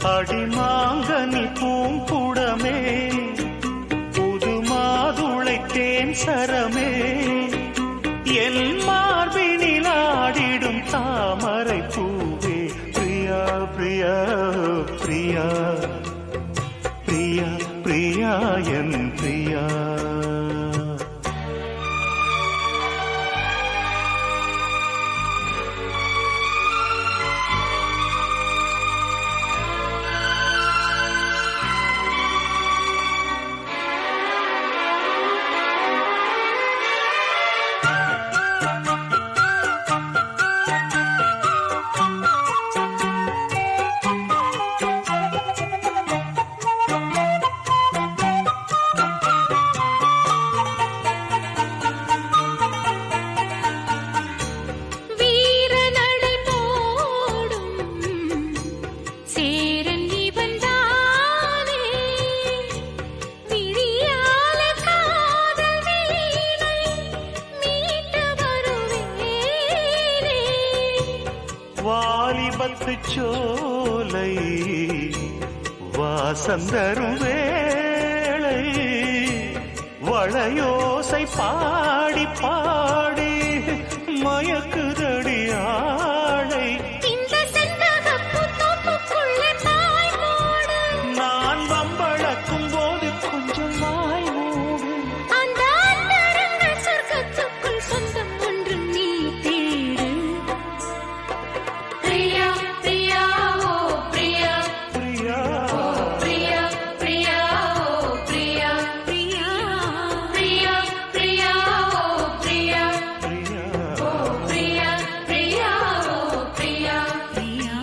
அடிமாங்கனி பூங்குடமே புது மாதுளைத்தேன் சரமே என் மார்பினில் ஆடிடும் தாமரை பூவே பிரியா பிரியா பிரியா பிரியா பிரியா என் பிரியா வாலிபத்து சோலை வாசந்தரும் வேளை வளையோசை பாடி பாடி மயக்குதடி ஆளை நான் வம்பளக்கும் போது கொஞ்சம் வாய் மூடு சொந்தம் ஒன்று நீ தேடு பிரியா பிரியா ஓ பிரியா பிரியா பிரியா பிரியா ஓ பிரியா பிரியா பிரியா பிரியா ஓ பிரியா பிரியா ஓ பிரியா பிரியா ஓ பிரியா பிரியா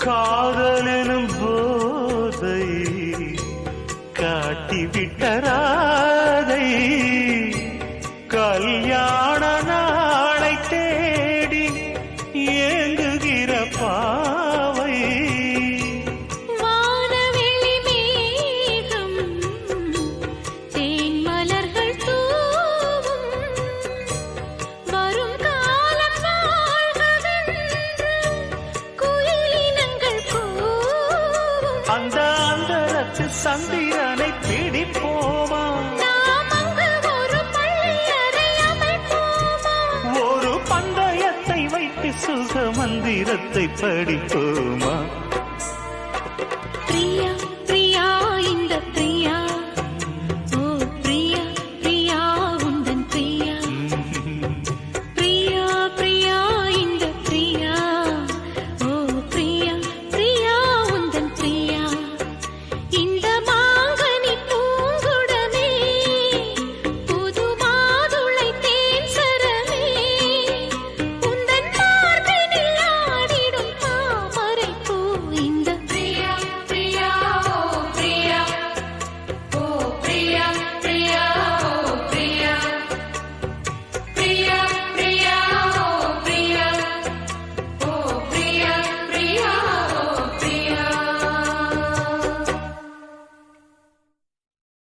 காதலெனும் போதை காட்டிவிட்ட ராதை கல்யாண நாளை தேடி ஏங்குகிற பாவை வானவெளி மேகம் தேன் மலர்கள் தூவும் வரும் காலம் வாழ்கவென்று குயிலினங்கள் கூவும் அந்த அந்தரத்து சந்திரனை பிடிப்போமா நாம் அங்கு ஒரு பள்ளியறை அமைப்போமா ஒரு பந்தயத்தை வைத்து சுக மந்திரத்தை படிப்போமா பிரியா